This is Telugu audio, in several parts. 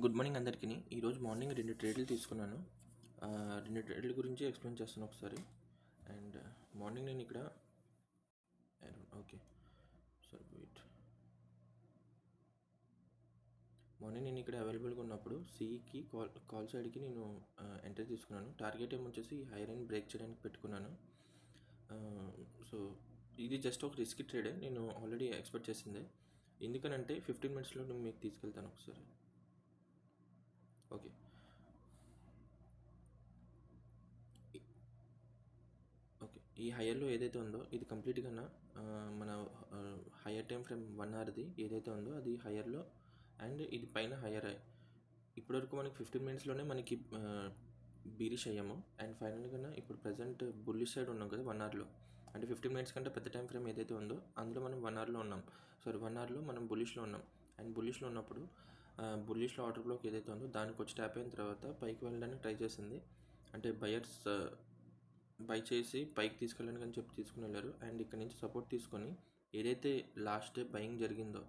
గుడ్ మార్నింగ్ అందరికీ. ఈరోజు మార్నింగ్ 2 ట్రేడ్లు తీసుకున్నాను. 2 ట్రేడ్ల గురించి ఎక్స్ప్లెయిన్ చేస్తాను ఒకసారి. అండ్ మార్నింగ్ నేను ఇక్కడ ఓకే సారీ వెయిట్ మార్నింగ్ నేను ఇక్కడ అవైలబుల్గా ఉన్నప్పుడు సిఈకి కాల్ సైడ్కి నేను ఎంట్రీ తీసుకున్నాను. టార్గెట్ ఏమొచ్చేసి హైర్ అండ్ బ్రేక్ చేయడానికి పెట్టుకున్నాను. సో ఇది జస్ట్ ఒక రిస్క్ ట్రేడే, నేను ఆల్రెడీ ఎక్స్పెక్ట్ చేసిందే. ఎందుకనంటే 15 మినిట్స్లో నేను మీకు తీసుకెళ్తాను ఒకసారి. Okay, okay. ఈ హైయర్లో ఏదైతే ఉందో ఇది కంప్లీట్గా మన హైయర్ టైం ఫ్రేమ్ 1 అవర్ది ఏదైతే ఉందో అది హైయర్లో, అండ్ ఇది పైన హైయర్ హై. ఇప్పటివరకు మనకి 15 మినిట్స్లోనే మనకి బీరిష్ అయ్యాము. అండ్ ఫైనల్గా ఇప్పుడు ప్రజెంట్ బుల్లిష్ సైడ్ ఉన్నాం కదా 1 అవర్లో. అంటే 15 మినిట్స్ కంటే పెద్ద టైం ఫ్రేమ్ ఏదైతే ఉందో అందులో మనం 1 అవర్లో ఉన్నాం. 1 అవర్లో మనం బుల్లిష్లో ఉన్నాం. అండ్ బుల్లిష్లో ఉన్నప్పుడు బుల్లిష్లో ఆర్డర్ బ్లాక్ ఏదైతే ఉందో దానికి వచ్చి ట్యాప్ అయిన తర్వాత పైకి వెళ్ళడానికి ట్రై చేసింది. అంటే బయర్స్ బై చేసి పైకి తీసుకెళ్ళడానికి అని చెప్పి తీసుకుని వెళ్ళారు. అండ్ ఇక్కడ నుంచి సపోర్ట్ తీసుకొని ఏదైతే లాస్ట్ డే బయింగ్ జరిగిందో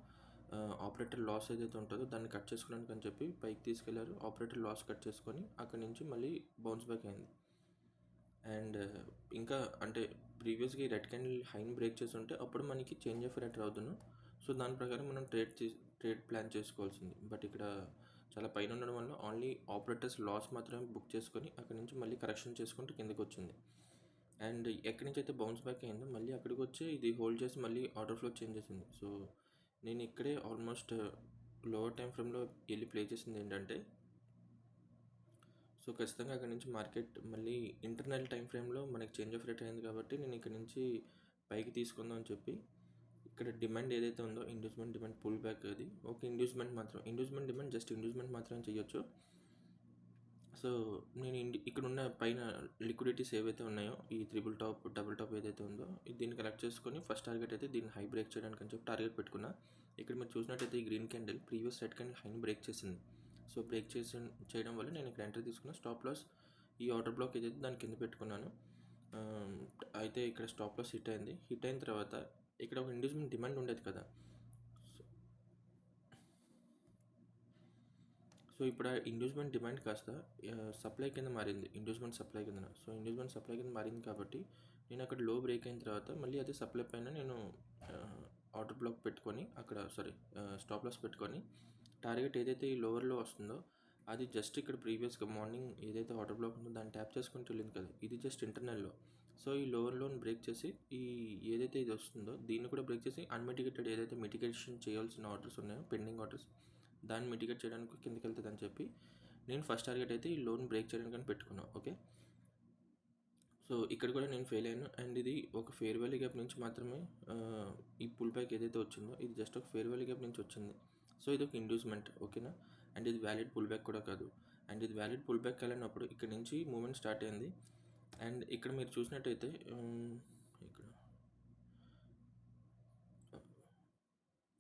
ఆపరేటర్ లాస్ ఏదైతే ఉంటుందో దాన్ని కట్ చేసుకోవడానికి అని చెప్పి పైకి తీసుకెళ్లారు. ఆపరేటర్ లాస్ కట్ చేసుకొని అక్కడి నుంచి మళ్ళీ బౌన్స్ బ్యాక్ అయింది. అండ్ ఇంకా అంటే ప్రీవియస్గా ఈ రెడ్ క్యాండిల్ హైని బ్రేక్ చేసి ఉంటే అప్పుడు మనకి చేంజ్ ఆఫ్ రేట్ అవుతున్నాం. సో దాని ప్రకారం మనం ట్రేడ్ ప్లాన్ చేసుకోవాల్సింది. బట్ ఇక్కడ చాలా పైన ఉండడం వల్ల ఓన్లీ ఆపరేటర్స్ లాస్ మాత్రమే బుక్ చేసుకొని అక్కడి నుంచి మళ్ళీ కరెక్షన్ చేసుకుంటూ కిందకి వచ్చింది. అండ్ ఎక్కడి నుంచి అయితే బౌన్స్ బ్యాక్ అయిందో మళ్ళీ అక్కడికి వచ్చి ఇది హోల్డ్ చేసి మళ్ళీ ఆర్డర్ ఫ్లో చేంజ్ చేసింది. సో నేను ఇక్కడే ఆల్మోస్ట్ లోవర్ టైం ఫ్రేమ్లో వెళ్ళి ప్లే చేసింది ఏంటంటే, సో ఖచ్చితంగా అక్కడి నుంచి మార్కెట్ మళ్ళీ ఇంటర్నల్ టైం ఫ్రేమ్లో మనకి చేంజ్ ఆఫ్ రేట్ అయింది కాబట్టి నేను ఇక్కడ నుంచి పైకి తీసుకుందాం అని చెప్పి ఇక్కడ డిమాండ్ ఏదైతే ఉందో ఇండ్యూస్మెంట్ డిమాండ్ పుల్ బ్యాక్, అది ఒక ఇండ్యూస్మెంట్ డిమాండ్ జస్ట్ ఇండ్యూస్మెంట్ మాత్రమే చేయొచ్చు. సో నేను ఇక్కడ ఉన్న పైన లిక్విడిటీస్ ఏవైతే ఉన్నాయో ఈ త్రిబుల్ టాప్ డబుల్ టాప్ ఏదైతే ఉందో దీన్ని కలెక్ట్ చేసుకొని ఫస్ట్ టార్గెట్ అయితే దీన్ని హై బ్రేక్ చేయడానికి అని చెప్పి టార్గెట్ పెట్టుకున్నా. ఇక్కడ మీరు చూసినట్టయితే ఈ green candle previous red candle హైని బ్రేక్ చేసింది. సో బ్రేక్ చేయడం వల్ల నేను ఇక్కడ ఎంట్రీ తీసుకున్నా. స్టాప్ లాస్ ఈ ఆర్డర్ బ్లాక్ ఏదైతే దాని కింద పెట్టుకున్నాను. అయితే ఇక్కడ స్టాప్ లాస్ హిట్ అయింది. హిట్ అయిన తర్వాత ఇక్కడ ఒక ఇండ్యూస్మెంట్ డిమాండ్ ఉండేది కదా. సో ఇప్పుడు ఆ ఇండ్యూస్మెంట్ డిమాండ్ కాస్త సప్లై కింద మారింది, ఇండ్యూస్మెంట్ సప్లై కింద. సో ఇండ్యూస్మెంట్ సప్లై కింద మారింది కాబట్టి నేను అక్కడ లో బ్రేక్ అయిన తర్వాత మళ్ళీ అదే సప్లై పైన నేను ఆర్డర్ బ్లాక్ పెట్టుకొని అక్కడ స్టాప్ లాస్ పెట్టుకొని టార్గెట్ ఏదైతే ఈ లోవర్లో వస్తుందో అది జస్ట్ ఇక్కడ ప్రీవియస్గా మార్నింగ్ ఏదైతే ఆర్డర్ బ్లాక్ ఉందో దాన్ని ట్యాప్ చేసుకుంటూ వెళ్ళింది కదా, ఇది జస్ట్ ఇంటర్నల్లో. సో ఈ లోవర్ లోన్ బ్రేక్ చేసి ఈ ఏదైతే ఇది వస్తుందో దీన్ని కూడా బ్రేక్ చేసి అన్మిటిగేటెడ్ ఏదైతే మిటిగేషన్ చేయాల్సిన ఆర్డర్స్ ఉన్నాయో పెండింగ్ ఆర్డర్స్ దాన్ని మిటిగేట్ చేయడానికి కిందకి వెళ్తుంది అని చెప్పి నేను ఫస్ట్ టార్గెట్ అయితే ఈ లోన్ బ్రేక్ చేయడానికి అని పెట్టుకున్నాను. ఓకే, సో ఇక్కడ కూడా నేను ఫెయిల్ అయ్యాను. అండ్ ఇది ఒక ఫేర్ వాల్యూ గ్యాప్ నుంచి మాత్రమే ఈ పుల్ బ్యాక్ ఏదైతే వచ్చిందో ఇది జస్ట్ ఒక ఫేర్ వాల్యూ గ్యాప్ నుంచి వచ్చింది. సో ఇది ఒక ఇండ్యూస్మెంట్, ఓకేనా. అండ్ ఇది వ్యాలిడ్ పుల్ బ్యాక్ కూడా కాదు. అండ్ ఇది వ్యాలిడ్ పుల్ బ్యాక్ వెళ్ళినప్పుడు ఇక్కడ నుంచి మూమెంట్ స్టార్ట్ అయింది. అండ్ ఇక్కడ మీరు చూసినట్టయితే ఇక్కడ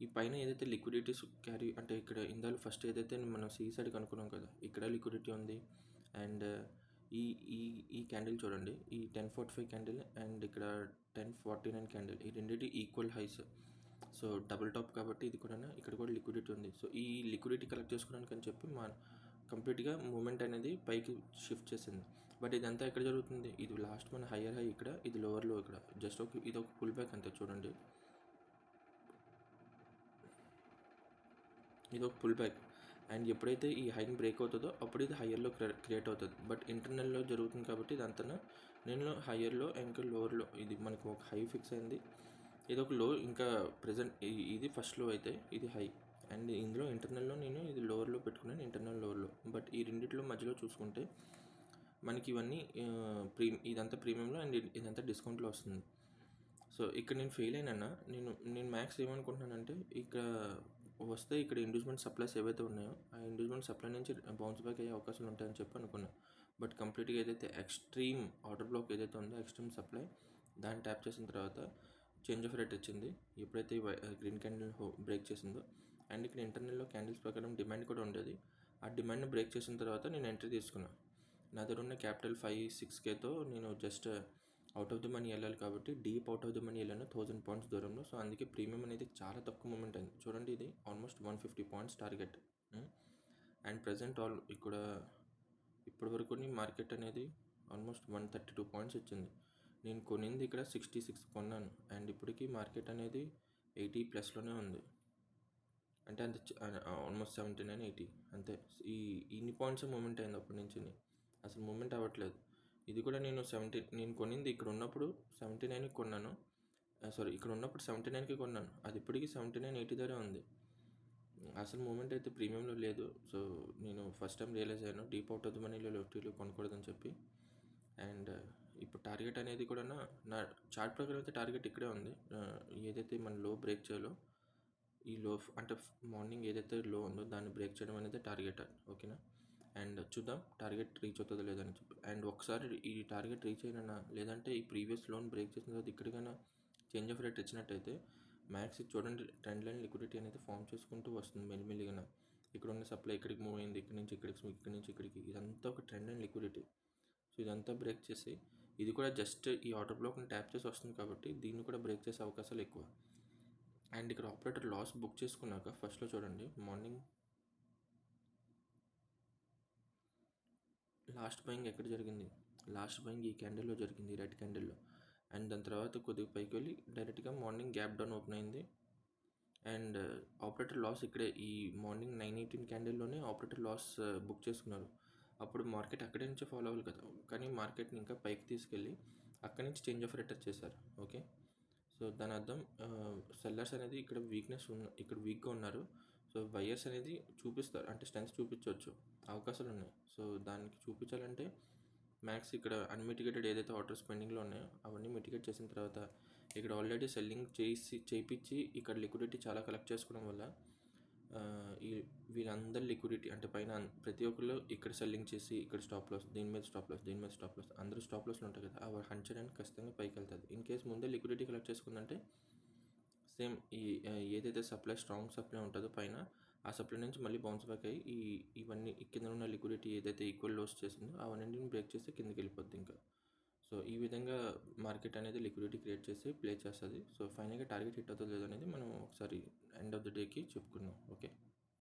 ఈ పైన ఏదైతే లిక్విడిటీస్ క్యారీ అంటే ఇక్కడ ఇందాలు ఫస్ట్ ఏదైతే మనం సీ సైడ్ కనుక్కున్నాం కదా, ఇక్కడ లిక్విడిటీ ఉంది. అండ్ ఈ ఈ ఈ క్యాండిల్ చూడండి, ఈ 1045 క్యాండిల్ అండ్ ఇక్కడ 1049 క్యాండిల్, ఈ రెండింటి equal highs. So double top కాబట్టి ఇది కూడా ఇక్కడ కూడా లిక్విడిటీ ఉంది. సో ఈ లిక్విడిటీ కలెక్ట్ చేసుకోవడానికి అని చెప్పి కంప్లీట్గా మూమెంట్ అనేది పైకి షిఫ్ట్ చేసింది. బట్ ఇదంతా ఎక్కడ జరుగుతుంది, ఇది లాస్ట్ మన హయ్యర్ హై ఇక్కడ, ఇది లోవర్లో ఇక్కడ జస్ట్ ఇది ఒక పుల్ బ్యాక్ అంతే. చూడండి ఇది ఒక పుల్ బ్యాక్. అండ్ ఎప్పుడైతే ఈ హైని బ్రేక్ అవుతుందో అప్పుడు ఇది హయ్యర్లో క్రియేట్ అవుతుంది. బట్ ఇంటర్నల్లో జరుగుతుంది కాబట్టి ఇదంతా నేను హయ్యర్లో ఇంకా లోవర్లో ఇది మనకు ఒక హై ఫిక్స్ అయింది, ఇది ఒక లో. ఇంకా ప్రజెంట్ ఇది ఫస్ట్ లో అయితే ఇది హై. అండ్ ఇందులో ఇంటర్నల్లో నేను ఇది లోవర్లో పెట్టుకున్నాను, ఇంటర్నల్ లోవర్లో. బట్ ఈ రెండిట్లో మధ్యలో చూసుకుంటే మనకి ఇవన్నీ ఇదంతా ప్రీమియంలో అండ్ ఇదంతా డిస్కౌంట్లో వస్తుంది. సో ఇక్కడ నేను ఫెయిల్ అయినా నేను మ్యాక్స్ ఏమనుకుంటున్నానంటే ఇక్కడ వస్తే ఇక్కడ ఇండ్యూస్మెంట్ సప్లైస్ ఏవైతే ఉన్నాయో ఆ ఇండ్యూస్మెంట్ సప్లై నుంచి బౌన్స్ బ్యాక్ అయ్యే అవకాశాలు ఉంటాయని చెప్పి అనుకున్నాను. బట్ కంప్లీట్గా ఏదైతే ఎక్స్ట్రీమ్ ఆర్డర్ బ్లాక్ ఏదైతే ఉందో ఎక్స్ట్రీమ్ సప్లై దాన్ని ట్యాప్ చేసిన తర్వాత చేంజ్ ఆఫ్ రేట్ వచ్చింది ఎప్పుడైతే గ్రీన్ క్యాండిల్ బ్రేక్ చేసిందో. అండ్ ఇక్కడ ఇంటర్నల్లో క్యాండిల్స్ ప్రకారం డిమాండ్ కూడా ఉండేది. ఆ డిమాండ్ని బ్రేక్ చేసిన తర్వాత నేను ఎంట్రీ తీసుకున్నాను. నా దగ్గర ఉన్న క్యాపిటల్ 5-6Kతో నేను just out of the money వెళ్ళాలి కాబట్టి deep out of the money వెళ్ళాను 1000 పాయింట్స్ దూరంలో. సో అందుకే ప్రీమియం అనేది చాలా తక్కువ మూమెంట్ అయింది. చూడండి ఇది almost 150 points target. And present ఇక్కడ ఇప్పటి వరకు మార్కెట్ అనేది ఆల్మోస్ట్ 132 పాయింట్స్ వచ్చింది. నేను కొనింది ఇక్కడ 66 కొన్నాను, అండ్ ఇప్పటికీ మార్కెట్ అనేది 80+లోనే ఉంది. అంటే అంత ఆల్మోస్ట్ 79, 80 అంతే. ఇన్ని పాయింట్స్ మూమెంట్ అయింది అప్పటి నుంచి, అసలు మూమెంట్ అవ్వట్లేదు. ఇది కూడా నేను కొనింది ఇక్కడ ఉన్నప్పుడు 79కి కొన్నాను, ఇక్కడ ఉన్నప్పుడు 79కి కొన్నాను. అది ఇప్పటికీ 79, 80 దగ్గర ఉంది. అసలు మూమెంట్ అయితే ప్రీమియంలో లేదు. సో నేను ఫస్ట్ టైం రియలైజ్ అయ్యాను డీప్ అవుట్ ఆఫ్ ద మనీలో ఎఫ్టీలు కొనకూడదని చెప్పి. అండ్ ఇప్పుడు టార్గెట్ అనేది కూడా నా చార్ట్ ప్రకారం అయితే టార్గెట్ ఇక్కడే ఉంది. ఏదైతే మన లో బ్రేక్ చేయాలో, ఈ లో అంటే మార్నింగ్ ఏదైతే లో ఉందో దాన్ని బ్రేక్ చేయడం అనేది టార్గెట్, ఓకేనా. అండ్ చూద్దాం టార్గెట్ రీచ్ అవుతుందో లేదని చెప్పి. అండ్ ఒకసారి ఈ టార్గెట్ రీచ్ అయినా, లేదంటే ఈ ప్రీవియస్ లోన్ బ్రేక్ చేసిన తర్వాత ఇక్కడికైనా చేంజ్ ఆఫ్ రేట్ ఇచ్చినట్టయితే మ్యాక్స్ చూడండి ట్రెండ్ లైన్ లిక్విడిటీ అనేది ఫామ్ చేసుకుంటూ వస్తుంది మెల్లిమెల్లిగా. ఇక్కడ ఉన్న సప్లై ఇక్కడికి మూవ్ అయింది, ఇక్కడ నుంచి ఇక్కడికి, ఇదంతా ఒక ట్రెండ్ లైన్ లిక్విడిటీ. సో ఇదంతా బ్రేక్ చేసి, ఇది కూడా జస్ట్ ఈ ఆర్డర్ బ్లాక్ని ట్యాప్ చేసి వస్తుంది కాబట్టి దీన్ని కూడా బ్రేక్ చేసే అవకాశాలు ఎక్కువ. అండ్ ఇక్కడ ఆపరేటర్ లాస్ బుక్ చేసుకున్నాక ఫస్ట్లో చూడండి, మార్నింగ్ లాస్ట్ బయింగ్ ఎక్కడ జరిగింది, లాస్ట్ బయింగ్ ఈ క్యాండిల్లో జరిగింది, రెడ్ క్యాండిల్లో. అండ్ దాని తర్వాత కొద్దిగా పైకి వెళ్ళి డైరెక్ట్గా మార్నింగ్ గ్యాప్ డౌన్ ఓపెన్ అయింది. అండ్ ఆపరేటర్ లాస్ ఇక్కడే ఈ మార్నింగ్ 9:18 క్యాండిల్లోనే ఆపరేటర్ లాస్ బుక్ చేసుకున్నారు. అప్పుడు మార్కెట్ అక్కడి నుంచే ఫాలో అవ్వాలి కదా, కానీ మార్కెట్ని ఇంకా పైకి తీసుకెళ్ళి అక్కడి నుంచి చేంజ్ ఆఫ్ రేట్ చేశారు, ఓకే. సో దాని అర్థం సెల్లర్స్ అనేది ఇక్కడ ఇక్కడ వీక్గా ఉన్నారు. సో బయర్స్ అనేది చూపిస్తారు, అంటే స్ట్రెంత్ చూపించవచ్చు, అవకాశాలు ఉన్నాయి. సో దానికి చూపించాలంటే మ్యాక్స్ ఇక్కడ అన్మిటిగేటెడ్ ఏదైతే ఆర్డర్స్ పెండింగ్లో ఉన్నాయో అవన్నీ మిటిగేట్ చేసిన తర్వాత ఇక్కడ ఆల్రెడీ సెల్లింగ్ చేయించి ఇక్కడ లిక్విడిటీ చాలా కలెక్ట్ చేసుకోవడం వల్ల వీళ్ళందరి లిక్విడిటీ అంటే పైన ప్రతి ఒక్కరు ఇక్కడ సెల్లింగ్ చేసి ఇక్కడ స్టాప్ లాస్, దీని మీద స్టాప్ లాస్, అందరూ స్టాప్ లాస్లో ఉంటాయి కదా, అవి హంట్ చేయడానికి ఖచ్చితంగా పైకి వెళ్తుంది. ఇన్ కేస్ ముందే లిక్విడిటీ కలెక్ట్ చేసుకుందంటే సేమ్ ఏదైతే స్ట్రాంగ్ సప్లై ఉంటుందో పైన, ఆ సప్లై నుంచి మళ్ళీ బౌన్స్ బ్యాక్ అయ్యి ఇవన్నీ కింద ఉన్న లిక్విడిటీ ఏదైతే ఈక్వల్ లోస్ చేసిందో అవన్నీ బ్రేక్ చేస్తే కిందకి వెళ్ళిపోద్ది ఇంకా. సో ఈ విధంగా మార్కెట్ అనేది లిక్విడిటీ క్రియేట్ చేసి ప్లే చేస్తుంది. సో ఫైనల్గా టార్గెట్ హిట్ అవుతుందో లేదో అనేది మనం ఒకసారి ఎండ్ ఆఫ్ ద డేకి చెప్పుకున్నాం, ఓకే.